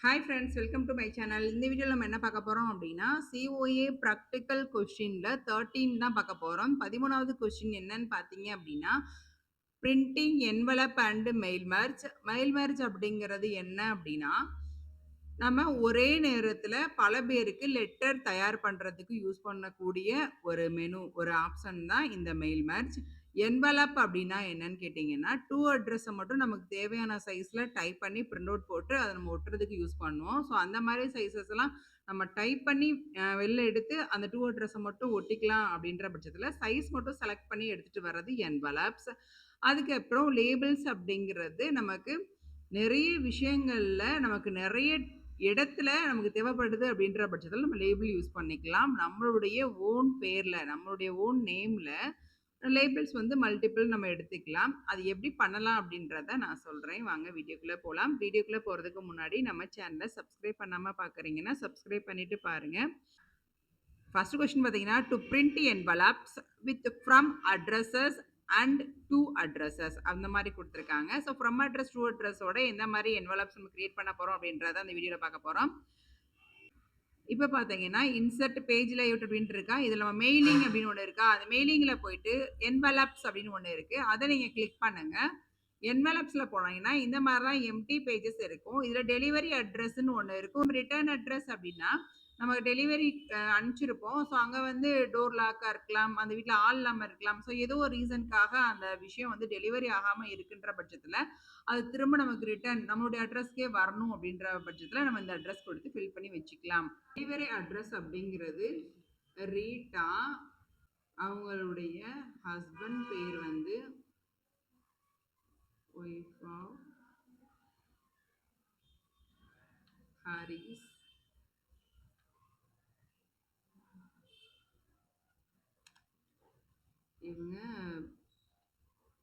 Hi friends, welcome to my channel. இந்த வீடியோவில் நம்ம என்ன பார்க்க போகிறோம் அப்படின்னா, சிஓஏ ப்ராக்டிக்கல் கொஸ்டினில் 13 தான் பார்க்க போகிறோம். 13வது கொஸ்டின் என்னன்னு பார்த்தீங்க அப்படின்னா, printing envelope and mail merge. Mail merge அப்படிங்கிறது என்ன அப்படின்னா, நம்ம ஒரே நேரத்தில் பல பேருக்கு லெட்டர் தயார் பண்ணுறதுக்கு யூஸ் பண்ணக்கூடிய ஒரு மெனு, ஒரு ஆப்ஷன் தான் இந்த மெயில் மர்ஜ். என்வலப் அப்படின்னா என்னன்னு கேட்டிங்கன்னா, டூ அட்ரஸை மட்டும் நமக்கு தேவையான சைஸில் டைப் பண்ணி பிரிண்ட் அவுட் போட்டு அதை நம்ம ஒட்டுறதுக்கு யூஸ் பண்ணுவோம். ஸோ அந்த மாதிரி சைஸஸ் எல்லாம் நம்ம டைப் பண்ணி வெளில எடுத்து அந்த டூ அட்ரஸை மட்டும் ஒட்டிக்கலாம் அப்படின்ற பட்சத்தில் சைஸ் மட்டும் செலக்ட் பண்ணி எடுத்துகிட்டு வர்றது என்வலப்ஸ். அதுக்கப்புறம் லேபிள்ஸ் அப்படிங்கிறது நமக்கு நிறைய விஷயங்கள்ல நமக்கு நிறைய இடத்துல நமக்கு தேவைப்படுது அப்படின்ற பட்சத்தில் நம்ம லேபிள் யூஸ் பண்ணிக்கலாம். நம்மளுடைய ஓன் பேர்ல, நம்மளுடைய ஓன் நேம்ல லேபிள்ஸ் வந்து மல்டிபிள் நம்ம எடுத்துக்கலாம். அது எப்படி பண்ணலாம் அப்படின்றத நான் சொல்றேன். வாங்க வீடியோக்குள்ள போலாம். வீடியோக்குள்ள போறதுக்கு முன்னாடி நம்ம சேனலை சப்ஸ்கிரைப் பண்ணாம பார்க்குறீங்கன்னா சப்ஸ்கிரைப் பண்ணிட்டு பாருங்க. ஃபர்ஸ்ட் கொஸ்டின் பார்த்தீங்கன்னா, to print envelopes with from addresses and to addresses அந்த மாதிரி கொடுத்துருக்காங்க. ஸோ ஃப்ரம் அட்ரஸ் டூ அட்ரஸோட எந்த மாதிரி என்வலப்ஸ் நம்ம கிரியேட் பண்ண போகிறோம் அப்படின்றத அந்த வீடியோவில் பார்க்க போகிறோம். இப்போ பார்த்தீங்கன்னா, இன்சர்ட் பேஜ் லேஅவுட் அப்படின்ட்டு இருக்கா. இதில் நம்ம மெயிலிங் அப்படின்னு ஒன்று இருக்கா. அந்த மெயிலிங்கில் போயிட்டு என்வலப்ஸ் அப்படின்னு ஒன்று இருக்குது. அதை நீங்கள் கிளிக் பண்ணுங்கள். என்வலப்ஸில் போனீங்கன்னா இந்த மாதிரி தான் எம்டி பேஜஸ் இருக்கும். இதில் டெலிவரி அட்ரஸ்ன்னு ஒன்று இருக்கும். ரிட்டர்ன் அட்ரஸ் அப்படின்னா நமக்கு டெலிவரி அனுப்பிச்சிருப்போம். ஸோ அங்கே வந்து டோர் லாக்காக இருக்கலாம், அந்த வீட்டில் ஆள் இல்லாமல் இருக்கலாம். ஸோ ஏதோ ஒரு ரீசனுக்காக அந்த விஷயம் வந்து டெலிவரி ஆகாமல் இருக்குன்ற பட்சத்தில் அது திரும்ப நமக்கு ரிட்டர்ன் நம்மளுடைய அட்ரஸ்க்கே வரணும் அப்படின்ற பட்சத்தில் நம்ம இந்த அட்ரஸ் கொடுத்து ஃபில் பண்ணி வச்சுக்கலாம். டெலிவரி அட்ரஸ் அப்படிங்கிறது ரீட்டா, அவங்களுடைய ஹஸ்பண்ட் பேர் வந்து ஒய்ஃப் ஆஃப் ஹாரிஸ், இவங்க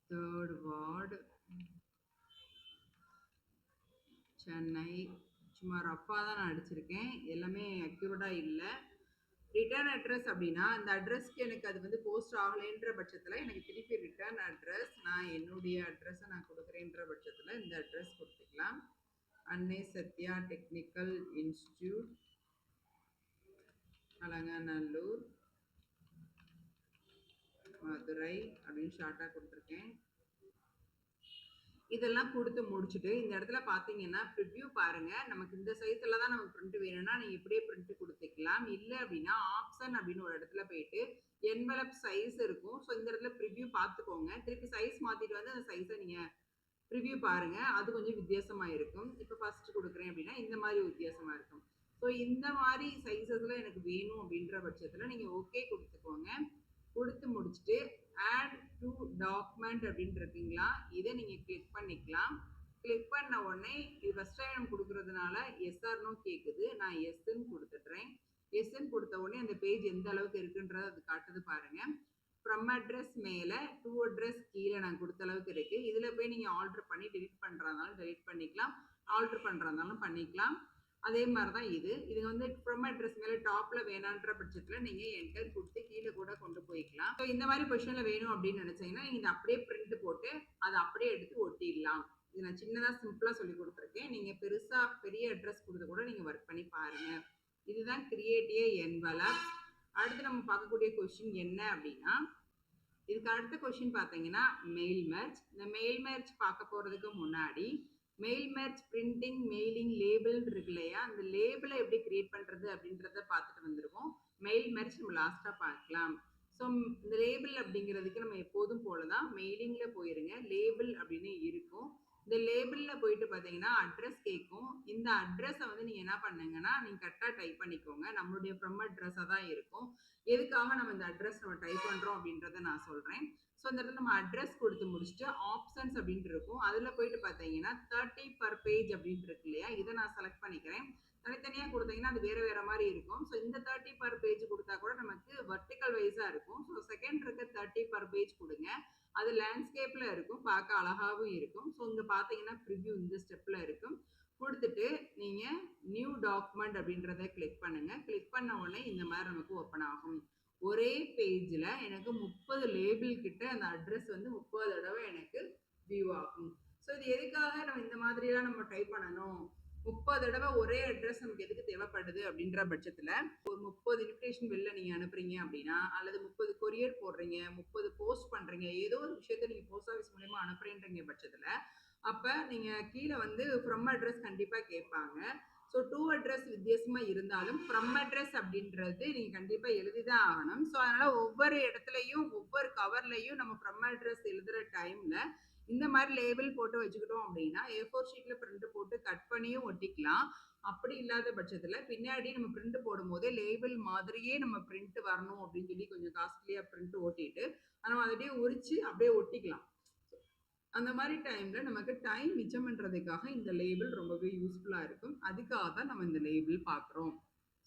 3rd வார்டு, சென்னை. சும்மா ரஃபாக தான் நான் அடிச்சிருக்கேன், எல்லாமே அக்யூரேட்டாக இல்லை. ரிட்டர்ன் அட்ரஸ் அப்படின்னா அந்த அட்ரஸ்க்கு எனக்கு அது வந்து போஸ்ட் ஆகலைன்ற பட்சத்தில் எனக்கு திருப்பி ரிட்டர்ன் அட்ரஸ் நான் என்னுடைய அட்ரஸை நான் கொடுக்குறேன்ற பட்சத்தில் இந்த அட்ரஸ் கொடுத்துக்கலாம். அன்னை சத்யா டெக்னிக்கல் இன்ஸ்டிடியூட், அலங்காநல்லூர், மதுரை அப்படின்னு ஷார்ட்டாக கொடுத்துருக்கேன். இதெல்லாம் கொடுத்து முடிச்சுட்டு இந்த இடத்துல பார்த்தீங்கன்னா ப்ரிவ்யூ பாருங்க. நமக்கு இந்த சைஸ்ல தான் நமக்கு பிரிண்ட் வேணும்னா நீங்கள் இப்படியே பிரிண்ட் கொடுத்துக்கலாம். இல்லை அப்படின்னா ஆப்ஷன் அப்படின்னு ஒரு இடத்துல போயிட்டு என்வலப் சைஸ் இருக்கும். ஸோ இந்த இடத்துல ப்ரிவ்யூ பார்த்துக்கோங்க. திருப்பி சைஸ் மாற்றிட்டு வந்து அந்த சைஸை நீங்கள் ப்ரிவ்யூ பாருங்க. அது கொஞ்சம் வித்தியாசமாக இருக்கும். இப்போ ஃபர்ஸ்ட் கொடுக்குறேன் அப்படின்னா இந்த மாதிரி வித்தியாசமாக இருக்கும். ஸோ இந்த மாதிரி சைஸஸில் எனக்கு வேணும் அப்படின்ற பட்சத்தில் நீங்கள் ஓகே கொடுத்துக்கோங்க. கொடுத்து முடிச்சுட்டு ஆட் டு டாக்குமெண்ட் அப்படின்னு இருக்கீங்களா, இதை நீங்கள் கிளிக் பண்ணிக்கலாம். கிளிக் பண்ண உடனே இது ஃபஸ்ட் டைம் நம்ம கொடுக்குறதுனால எஸ்ஆர்னோ கேட்குது. நான் எஸ்ன்னு கொடுத்துட்றேன். எஸ்ன்னு கொடுத்த உடனே அந்த பேஜ் எந்த அளவுக்கு இருக்குன்றது அது காட்டுது பாருங்க. ஃப்ரம் அட்ரஸ் மேலே டூ அட்ரஸ் கீழே நான் கொடுத்த அளவுக்கு இருக்குது. இதில் போய் நீங்கள் ஆல்டர் பண்ணி டெலிட் பண்ணுறதுனாலும் டெலிட் பண்ணிக்கலாம், ஆல்டர் பண்ணுறதுனாலும் பண்ணிக்கலாம். அதே மாதிரி தான் இது வந்து ஃப்ரம் அட்ரஸ் மேலே டாப்பில் வேணான்ற பட்சத்தில் நீங்கள் என்டர் கொடுத்து கீழே கூட கொண்டு போய்க்கலாம். ஸோ இந்த மாதிரி பொசிஷனில் வேணும் அப்படின்னு நினச்சிங்கன்னா நீங்கள் அப்படியே பிரிண்ட் போட்டு அதை அப்படியே எடுத்து ஒட்டிடலாம். இது நான் சின்னதாக சிம்பிளாக சொல்லி கொடுத்துருக்கேன். நீங்கள் பெருசாக பெரிய அட்ரஸ் கொடுத்து கூட நீங்கள் ஒர்க் பண்ணி பாருங்கள். இதுதான் கிரியேட் ஏ என்வலப். அடுத்து நம்ம பார்க்கக்கூடிய கொஸ்டின் என்ன அப்படின்னா, இதுக்கு அடுத்த கொஸ்டின் பார்த்தீங்கன்னா மெயில் மெர்ஜ். இந்த மெயில் மெர்ஜ் பார்க்க போகிறதுக்கு முன்னாடி mail merge printing mailing label இருக்கு இல்லையா, அந்த லேபிளை எப்படி கிரியேட் பண்ணுறது அப்படின்றத பார்த்துட்டு வந்துருவோம். மெயில் மெர்ஜ் நம்ம லாஸ்ட்டாக பார்க்கலாம். ஸோ இந்த லேபிள் அப்படிங்கிறதுக்கு நம்ம எப்போதும் போல தான் மெயிலிங்கில் போயிருங்க. லேபிள் அப்படின்னு இருக்கும். இந்த லேபிளில் போயிட்டு பார்த்தீங்கன்னா அட்ரஸ் கேட்கும். இந்த அட்ரஸை வந்து நீங்கள் என்ன பண்ணுங்கன்னா நீங்கள் கரெக்டாக டைப் பண்ணிக்கோங்க. நம்மளுடைய ஃப்ரம் அட்ரஸாக தான் இருக்கும். எதுக்காக நம்ம இந்த அட்ரஸ் நம்ம டைப் பண்ணுறோம் அப்படின்றத நான் சொல்கிறேன். ஸோ இந்த இடத்துல நம்ம அட்ரஸ் கொடுத்து முடிச்சுட்டு ஆப்ஷன்ஸ் அப்படின்ட்டு இருக்கும். அதில் போயிட்டு பார்த்தீங்கன்னா 30 பர் பேஜ் அப்படின்ட்டு இருக்கு இல்லையா, இதை நான் செலக்ட் பண்ணிக்கிறேன். தனித்தனியாக கொடுத்தீங்கன்னா அது வேறு வேறு மாதிரி இருக்கும். ஸோ இந்த 30 பர் பேஜ் கொடுத்தா கூட நமக்கு வெர்டிக்கல் வைஸாக இருக்கும். ஸோ செகண்ட் இருக்க 30 பர் பேஜ் கொடுங்க. அது லேண்ட்ஸ்கேப்பில் இருக்கும், பார்க்க அழகாகவும் இருக்கும். ஸோ இங்கே பார்த்தீங்கன்னா ப்ரிவ்யூ இந்த ஸ்டெப்பில் இருக்கும். கொடுத்துட்டு நீங்கள் நியூ டாக்குமெண்ட் அப்படின்றத கிளிக் பண்ணுங்கள். கிளிக் பண்ண உடனே இந்த மாதிரி நமக்கு ஓப்பன் ஆகும். ஒரே பேஜில் எனக்கு 30 லேபிள் கிட்ட அந்த அட்ரஸ் வந்து 30 தடவை எனக்கு வியூ ஆகும். ஸோ இது எதுக்காக நம்ம இந்த மாதிரிலாம் நம்ம டைப் பண்ணணும், 30 தடவை ஒரே அட்ரஸ் நமக்கு எதுக்கு தேவைப்படுது அப்படின்ற பட்சத்துல ஒரு 30 இன்விடேஷன் வெளில நீங்க அனுப்புறீங்க அப்படின்னா, அல்லது 30 கொரியர் போடுறீங்க, 30 போஸ்ட் பண்றீங்க, ஏதோ ஒரு விஷயத்த நீங்க போஸ்ட் ஆஃபீஸ் மூலியமா அனுப்புறீங்கன்ற பட்சத்துல, அப்ப நீங்க கீழ வந்து ஃப்ரம் அட்ரஸ் கண்டிப்பா கேட்பாங்க. ஸோ டூ அட்ரஸ் வித்தியாசமா இருந்தாலும் ஃப்ரம் அட்ரஸ் அப்படின்றது நீங்க கண்டிப்பா எழுதிதான் ஆகணும். ஸோ அதனால ஒவ்வொரு இடத்துலயும் ஒவ்வொரு கவர்லயும் நம்ம ஃப்ரம் அட்ரஸ் எழுதுற டைம்ல இந்த மாதிரி லேபிள் போட்டு வச்சுக்கிட்டோம் அப்படின்னா A4 ஷீட்ல பிரிண்ட் போட்டு கட் பண்ணியும் ஒட்டிக்கலாம். அப்படி இல்லாத பட்சத்துல பின்னாடி நம்ம பிரிண்ட் போடும் போதே லேபிள் மாதிரியே நம்ம பிரிண்ட் வரணும் அப்படின்னு சொல்லி கொஞ்சம் காஸ்ட்லியா பிரிண்ட் ஓட்டிட்டு நம்ம அப்படியே உரிச்சு அப்படியே ஒட்டிக்கலாம். அந்த மாதிரி டைம்ல நமக்கு டைம் மிச்சம் பண்றதுக்காக இந்த லேபிள் ரொம்பவே யூஸ்ஃபுல்லா இருக்கும். அதுக்காக தான் நம்ம இந்த லேபிள் பார்க்குறோம்.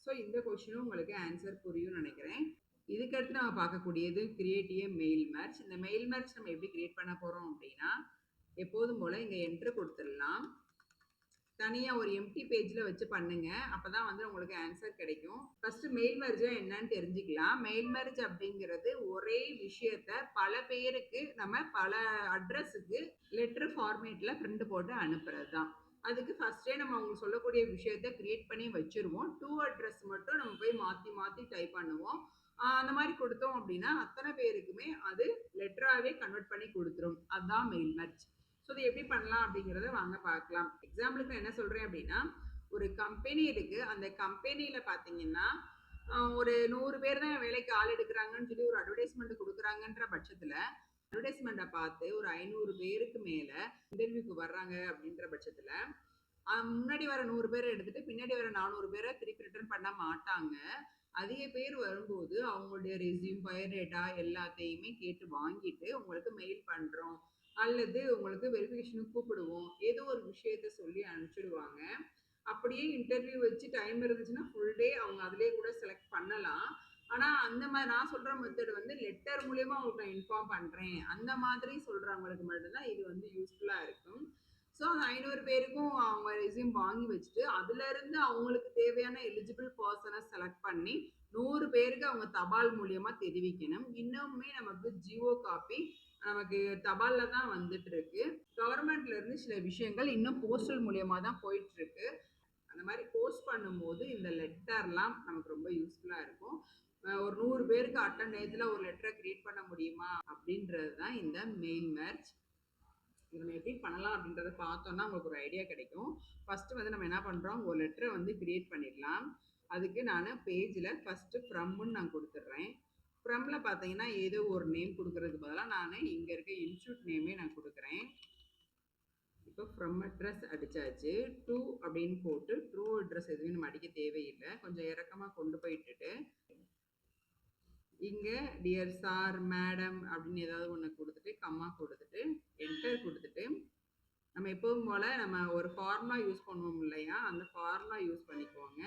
ஸோ இந்த கொஸ்டினும் உங்களுக்கு ஆன்சர் புரியும்னு நினைக்கிறேன். இதுக்கடுத்து நம்ம பார்க்கக்கூடியது கிரியேட் ஏ மெயில் மேட்ச். இந்த மெயில் மேட்ச் நம்ம எப்படி கிரியேட் பண்ண போறோம் அப்படின்னா, எப்போதும் போல இங்க என்ட்ரு கொடுத்துடலாம். தனியா ஒரு எம்டி பேஜ்ல வச்சு பண்ணுங்க. அப்பதான் வந்து உங்களுக்கு ஆன்சர் கிடைக்கும். ஃபர்ஸ்ட் மெயில் மெர்ஜ் என்னன்னு தெரிஞ்சுக்கலாம். மெயில் மெர்ஜ் அப்படிங்கிறது ஒரே விஷயத்த பல பேருக்கு நம்ம பல அட்ரஸுக்கு லெட்டர் ஃபார்மேட்ல பிரிண்ட் போட்டு அனுப்புறது தான். அதுக்கு ஃபர்ஸ்டே நம்ம அவங்க சொல்லக்கூடிய விஷயத்த கிரியேட் பண்ணி வச்சிருவோம். டூ அட்ரஸ் மட்டும் நம்ம போய் மாத்தி மாத்தி டைப் பண்ணுவோம். அந்த மாதிரி கொடுத்தோம் அப்படின்னா அத்தனை பேருக்குமே அது லெட்டராகவே கன்வெர்ட் பண்ணி கொடுத்துரும். அதுதான் மெயில் மெர்ஜ். ஸோ இது எப்படி பண்ணலாம் அப்படிங்கிறத வாங்க பார்க்கலாம். எக்ஸாம்பிளுக்கு நான் என்ன சொல்கிறேன் அப்படின்னா, ஒரு கம்பெனி இருக்குது. அந்த கம்பெனியில் பார்த்தீங்கன்னா ஒரு 100 பேர் தான் வேலைக்கு ஆள் எடுக்கிறாங்கன்னு சொல்லி ஒரு அட்வர்டைஸ்மெண்ட் கொடுக்குறாங்கன்ற பட்சத்தில் அட்வர்டைஸ்மெண்ட்டை பார்த்து ஒரு 500 பேருக்கு மேலே இன்டர்வியூக்கு வர்றாங்க அப்படின்ற பட்சத்தில் முன்னாடி வர 100 பேரை எடுத்துட்டு பின்னாடி வர 400 பேரை திருப்பி ரிட்டர்ன் பண்ண மாட்டாங்க. அதிக பேர் வரும்போது அவங்களுடைய ரெஸ்யூம் பயோடேட்டா எல்லாத்தையுமே கேட்டு வாங்கிட்டு உங்களுக்கு மெயில் பண்ணுறோம் அல்லது உங்களுக்கு வெரிஃபிகேஷனுக்கு கூப்பிடுவோம் ஏதோ ஒரு விஷயத்த சொல்லி அனுப்பிச்சிடுவாங்க. அப்படியே இன்டர்வியூ வச்சு டைம் இருந்துச்சுன்னா ஃபுல் டே அவங்க அதிலே கூட செலக்ட் பண்ணலாம். ஆனால் அந்த மாதிரி நான் சொல்கிற மெத்தட் வந்து லெட்டர் மூலயமா அவங்களுக்கு நான் இன்ஃபார்ம் பண்ணுறேன் அந்த மாதிரி சொல்கிறவங்களுக்கு மட்டும்தான் இது வந்து யூஸ்ஃபுல்லாக இருக்கும். ஸோ அந்த 500 பேருக்கும் அவங்க ரெஸ்யூம் வாங்கி வச்சுட்டு அதுலேருந்து அவங்களுக்கு தேவையான எலிஜிபிள் பர்சனை செலக்ட் பண்ணி 100 பேருக்கு அவங்க தபால் மூலியமா தெரிவிக்கணும். இன்னுமே நமக்கு ஜியோ காப்பி நமக்கு தபால்ல தான் வந்துட்டு இருக்கு. கவர்மெண்ட்ல இருந்து சில விஷயங்கள் இன்னும் போஸ்டல் மூலியமா தான் போயிட்டு இருக்கு. அந்த மாதிரி போஸ்ட் பண்ணும்போது இந்த லெட்டர்லாம் நமக்கு ரொம்ப யூஸ்ஃபுல்லா இருக்கும். ஒரு 100 பேருக்கு அட்டன் டயத்துல ஒரு லெட்டரை கிரியேட் பண்ண முடியுமா அப்படின்றது தான் இந்த மெயில் மேட்ச். இது நம்ம எப்படி பண்ணலாம் அப்படின்றத பார்த்தோம்னா உங்களுக்கு ஒரு ஐடியா கிடைக்கும். ஃபர்ஸ்ட் வந்து நம்ம என்ன பண்றோம், ஒரு லெட்டரை வந்து கிரியேட் பண்ணிடலாம். அதுக்கு நான் பேஜில் ஃபர்ஸ்ட் ஃப்ரம்னு நான் கொடுத்துட்றேன். ஃப்ரம்ல பார்த்தீங்கன்னா ஏதோ ஒரு நேம் கொடுக்கறதுக்கு பதிலாக நான் இங்கே இருக்க இன்ஸ்டியூட் நேமே நான் கொடுக்குறேன். இப்போ ஃப்ரம் அட்ரஸ் அடிச்சாச்சு. டு அப்படின்னு போட்டு ட்ரூ அட்ரஸ் எதுவும் நம்ம அடிக்க தேவையில்லை. கொஞ்சம் இறக்கமாக கொண்டு போயிட்டு இங்கே டியர் சார் மேடம் அப்படின்னு ஏதாவது ஒன்று கொடுத்துட்டு கம்மா கொடுத்துட்டு என்டர் கொடுத்துட்டு நம்ம எப்பவும் போல் நம்ம ஒரு ஃபார்முலா யூஸ் பண்ணுவோம் இல்லையா, அந்த ஃபார்முலா யூஸ் பண்ணிக்குவோங்க.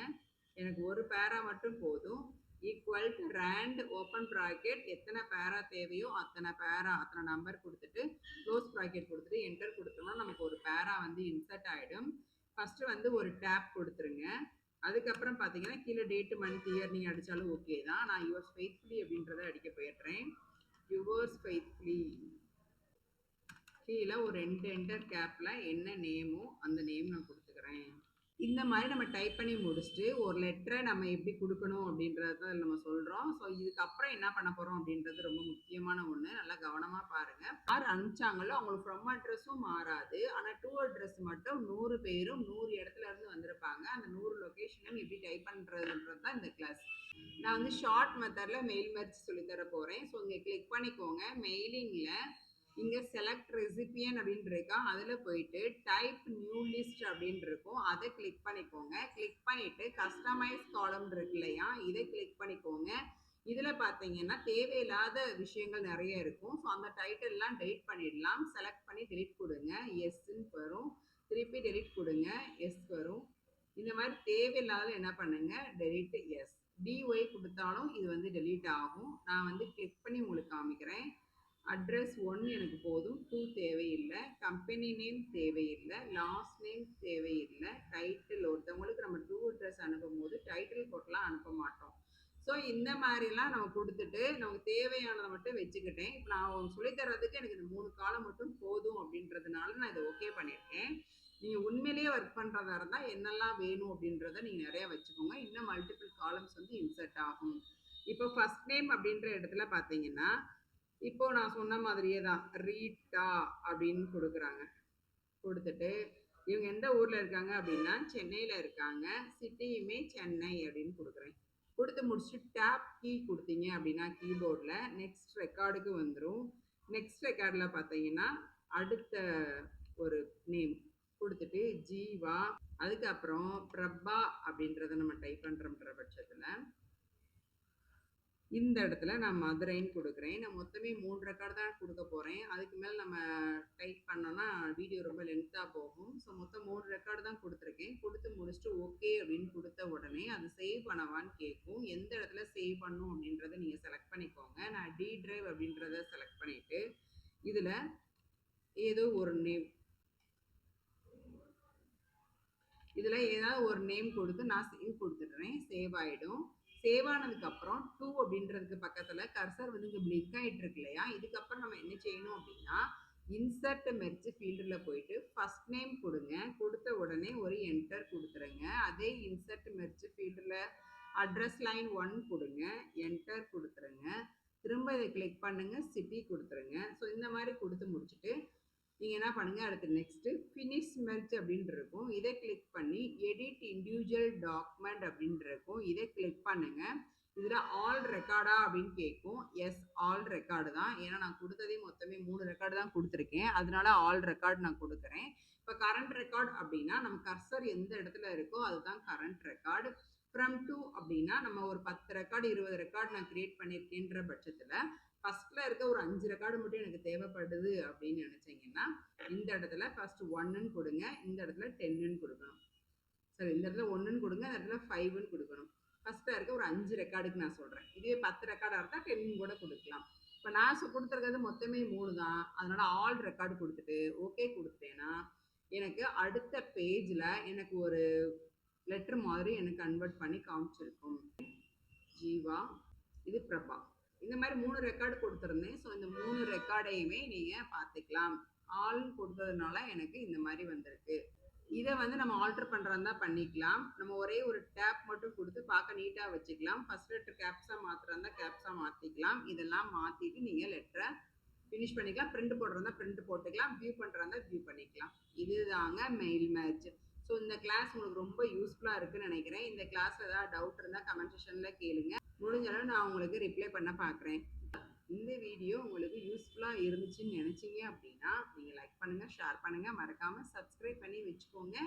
எனக்கு ஒரு பேரா மட்டும் போதும். Equal to rand open bracket எத்தனை பேரா தேவையோ அத்தனை பேரா அத்தனை நம்பர் கொடுத்துட்டு க்ளோஸ் ப்ராக்கெட் கொடுத்துட்டு என்டர் கொடுத்தோம்னா நமக்கு ஒரு பேரா வந்து இன்சர்ட் ஆகிடும். ஃபஸ்ட்டு வந்து ஒரு டேப் கொடுத்துருங்க. அதுக்கப்புறம் பார்த்தீங்கன்னா கீழே டேட்டு மந்த் இயர் நீங்கள் அடித்தாலும் ஓகே தான். நான் யுவர்ஸ் ஃபெய்த்ஃபுல்லி அப்படின்றத அடிக்க போயிடுறேன். யுவர்ஸ் ஃபெய்த்ஃபுல்லி கீழே ஒரு 2 என்டர் கேப்பில் என்ன நேமோ அந்த நேம் நான் கொடுத்துக்கிறேன். இந்த மாதிரி நம்ம டைப் பண்ணி முடிச்சுட்டு ஒரு லெட்டரை நம்ம எப்படி கொடுக்கணும் அப்படின்றத நம்ம சொல்கிறோம். ஸோ இதுக்கப்புறம் என்ன பண்ண போகிறோம் அப்படின்றது ரொம்ப முக்கியமான ஒன்று. நல்லா கவனமாக பாருங்கள். யார் அனுப்பிச்சாங்களோ அவங்களுக்கு ஃப்ரம் அட்ரஸும் மாறாது. ஆனால் டூ அட்ரஸ் மட்டும் 100 பேரும் 100 இடத்துல இருந்து வந்திருப்பாங்க. அந்த 100 லொக்கேஷனும் எப்படி டைப் பண்ணுறதுன்றது தான் இந்த கிளாஸ். நான் வந்து ஷார்ட் மெத்தடில் மெயில் மெர்ஜ் சொல்லித்தர போகிறேன். ஸோ இங்கே கிளிக் பண்ணிக்கோங்க. மெயிலிங்கில் இங்கே செலக்ட் ரெசிபியன் அப்படின்னு இருக்கா, அதில் போயிட்டு டைப் நியூ லிஸ்ட் அப்படின்னு இருக்கும், அதை கிளிக் பண்ணிக்கோங்க. கிளிக் பண்ணிவிட்டு கஸ்டமைஸ் காலம் இருக்கு இல்லையா, இதை கிளிக் பண்ணிக்கோங்க. இதில் பார்த்தீங்கன்னா தேவையில்லாத விஷயங்கள் நிறைய இருக்கும். ஸோ அந்த டைட்டில்லாம் டெலிட் பண்ணிடலாம். செலக்ட் பண்ணி டெலிட் கொடுங்க. எஸ்ன்னு வரும். திருப்பி டெலிட் கொடுங்க. எஸ் வரும். இந்த மாதிரி தேவையில்லாத என்ன பண்ணுங்க, டெலிட் எஸ். டிஒய் கொடுத்தாலும் இது வந்து டெலிட் ஆகும். நான் வந்து கிளிக் பண்ணி உங்களுக்கு காமிக்கிறேன். அட்ரஸ் 1 எனக்கு போதும். 2 தேவையில்லை. கம்பெனி நேம் தேவையில்லை. லாஸ்ட் நேம் தேவையில்லை. டைட்டில் ஒருத்தவங்களுக்கு நம்ம ட்ரூ அட்ரஸ் அனுப்பும் போது டைட்டில் போட்டெலாம் அனுப்ப மாட்டோம். ஸோ இந்த மாதிரிலாம் நம்ம கொடுத்துட்டு நமக்கு தேவையானதை மட்டும் வச்சுக்கிட்டேன். இப்போ நான் சொல்லித்தரதுக்கு எனக்கு இந்த 3 காலம் மட்டும் போதும் அப்படின்றதுனால நான் இதை ஓகே பண்ணியிருக்கேன். நீங்க உண்மையிலேயே ஒர்க் பண்றதா இருந்தா என்னெல்லாம் வேணும் அப்படின்றத நீங்க நிறைய வச்சுக்கோங்க. இன்னும் மல்டிபிள் காலம்ஸ் வந்து இன்சர்ட் ஆகும். இப்போ ஃபர்ஸ்ட் நேம் அப்படின்ற இடத்துல பார்த்தீங்கன்னா, இப்போ நான் சொன்ன மாதிரியே தான் ரீட்டா அப்படின்னு குடுக்குறாங்க. குடுத்துட்டு, இவங்க எந்த ஊர்ல இருக்காங்க அப்படின்னா, சென்னையில இருக்காங்க. சிட்டியுமே சென்னை அப்படின்னு குடுக்குறேன். குடுத்து முடிச்சுட்டு டேப் கீ குடுத்தீங்க அப்படின்னா கீபோர்ட்ல நெக்ஸ்ட் ரெக்கார்டுக்கு வந்துரும். நெக்ஸ்ட் ரெக்கார்ட்ல பார்த்தீங்கன்னா, அடுத்த ஒரு நேம் குடுத்துட்டு ஜீவா, அதுக்கப்புறம் பிரபா அப்படின்றத நம்ம டைப் பண்றோம்ன்ற பட்சத்துல இந்த இடத்துல நான் மதுரைன்னு குடுக்குறேன். நான் மொத்தமே 3 ரெக்கார்ட் தான் குடுக்க போறேன். அதுக்கு மேல நம்ம டைப் பண்ணோம்னா வீடியோ ரொம்ப லென்த்தா போகும். ஸோ மொத்தம் 3 ரெக்கார்ட் தான் குடுத்துருக்கேன். குடுத்து முடிச்சுட்டு ஓகே அப்படின்னு குடுத்த உடனே அது சேவ் பண்ணவான்னு கேட்கும். எந்த இடத்துல சேவ் பண்ணணும் அப்படின்றத நீங்க செலக்ட் பண்ணிக்கோங்க. நான் டி டிரைவ் அப்படின்றத செலக்ட் பண்ணிட்டு, இதுல ஏதோ ஒரு நேம் இதுல ஏதாவது ஒரு நேம் கொடுத்து நான் சேவ் கொடுத்துடுறேன். சேவ் ஆயிடும். சேவ் ஆனதுக்கப்புறம் 2 அப்படின்றதுக்கு பக்கத்துல கர்சர் வந்து இங்க பிளிங்க் ஆயிட்டு இருக்கு இல்லையா? இதுக்கப்புறம் நம்ம என்ன செய்யணும் அப்படின்னா, இன்சர்ட் மெர்ஜ் ஃபீல்டுல போயிட்டு ஃபர்ஸ்ட் நேம் கொடுங்க. கொடுத்த உடனே ஒரு என்டர் கொடுத்துருங்க. அதே இன்சர்ட் மெர்ஜ் ஃபீல்டுல அட்ரஸ் லைன் 1 கொடுங்க. என்டர் கொடுத்துருங்க. திரும்ப இதை கிளிக் பண்ணுங்க. சிட்டி கொடுத்துருங்க. ஸோ இந்த மாதிரி கொடுத்து முடிச்சுட்டு நீங்க என்ன பண்ணுங்க, அடுத்து நெக்ஸ்ட் ஃபினிஷ் மெர்ஜ் அப்படின்னு இருக்கும். இதை கிளிக் பண்ணி எடிட் இண்டிவிஜுவல் டாக்குமெண்ட் அப்படின்னு இருக்கும். இதை கிளிக் பண்ணுங்க. இதுல ஆல் ரெக்கார்டா அப்படின்னு கேட்கும். எஸ், ஆல் ரெக்கார்டு தான். ஏன்னா நான் கொடுத்ததே மொத்தமே 3 ரெக்கார்டு தான் கொடுத்துருக்கேன். அதனால ஆல் ரெக்கார்டு நான் கொடுக்குறேன். இப்போ கரண்ட் ரெக்கார்டு அப்படின்னா நம்ம கர்சர் எந்த இடத்துல இருக்கோ அதுதான் கரண்ட் ரெக்கார்டு. ஃப்ரம் டு அப்படின்னா நம்ம ஒரு 10 ரெக்கார்டு 20 ரெக்கார்டு நான் கிரியேட் பண்ணியிருக்கேன்ற பட்சத்துல ஃபர்ஸ்ட்ல இருக்க ஒரு 5 ரெக்கார்டு மட்டும் எனக்கு தேவைப்படுது அப்படின்னு நினைச்சீங்கன்னா இந்த இடத்துல ஃபர்ஸ்ட் 1ன்னு கொடுங்க. இந்த இடத்துல 10ன்னு கொடுக்கணும். சரி, இந்த இடத்துல 1ன்னு கொடுங்க. இந்த இடத்துல 5ன்னு கொடுக்கணும். ஃபர்ஸ்ட்ல இருக்க ஒரு 5 ரெக்கார்டுக்கு நான் சொல்றேன். இதுவே 10 ரெக்கார்டா இருந்தா 10 கூட கொடுக்கலாம். இப்போ நான் கொடுத்துருக்கிறது மொத்தமே 3 தான். அதனால ஆல் ரெக்கார்டு கொடுத்துட்டு ஓகே கொடுத்துட்டேன்னா எனக்கு அடுத்த பேஜ்ல எனக்கு ஒரு லெட்டர் மாதிரி எனக்கு கன்வெர்ட் பண்ணி காமிச்சிருக்கும். ஜீவா, இது பிரபா. இந்த மாதிரி 3 ரெக்கார்டு கொடுத்துருந்தேன். ஸோ இந்த 3 ரெக்கார்டையுமே நீங்கள் பார்த்துக்கலாம். ஆல் கொடுத்ததுனால எனக்கு இந்த மாதிரி வந்திருக்கு. இதை வந்து நம்ம ஆல்டர் பண்ணுறதா தான் பண்ணிக்கலாம். நம்ம ஒரே ஒரு டேப் மட்டும் கொடுத்து பார்க்க நீட்டாக வச்சுக்கலாம். ஃபர்ஸ்ட் லெட்டர் கேப்ஸாக மாற்றுறதா கேப்ஸாக மாற்றிக்கலாம். இதெல்லாம் மாற்றிட்டு நீங்கள் லெட்டரை ஃபினிஷ் பண்ணிக்கலாம். பிரிண்ட் போடுறதா பிரிண்ட் போட்டுக்கலாம். வியூ பண்ணுறதா வியூ பண்ணிக்கலாம். இதுதாங்க மெயில் மேட்ச். ஸோ இந்த கிளாஸ் உங்களுக்கு ரொம்ப யூஸ்ஃபுல்லாக இருக்குன்னு நினைக்கிறேன். இந்த கிளாஸில் ஏதாவது டவுட் இருந்தால் கமெண்ட் செக்ஷனில் கேளுங்க. முடிஞ்ச அளவு நான் உங்களுக்கு ரிப்ளை பண்ண பார்க்குறேன். இந்த வீடியோ உங்களுக்கு யூஸ்ஃபுல்லாக இருந்துச்சுன்னு நினச்சிங்க அப்படின்னா நீங்கள் லைக் பண்ணுங்கள், ஷேர் பண்ணுங்கள், மறக்காமல் சப்ஸ்கிரைப் பண்ணி வச்சுக்கோங்க.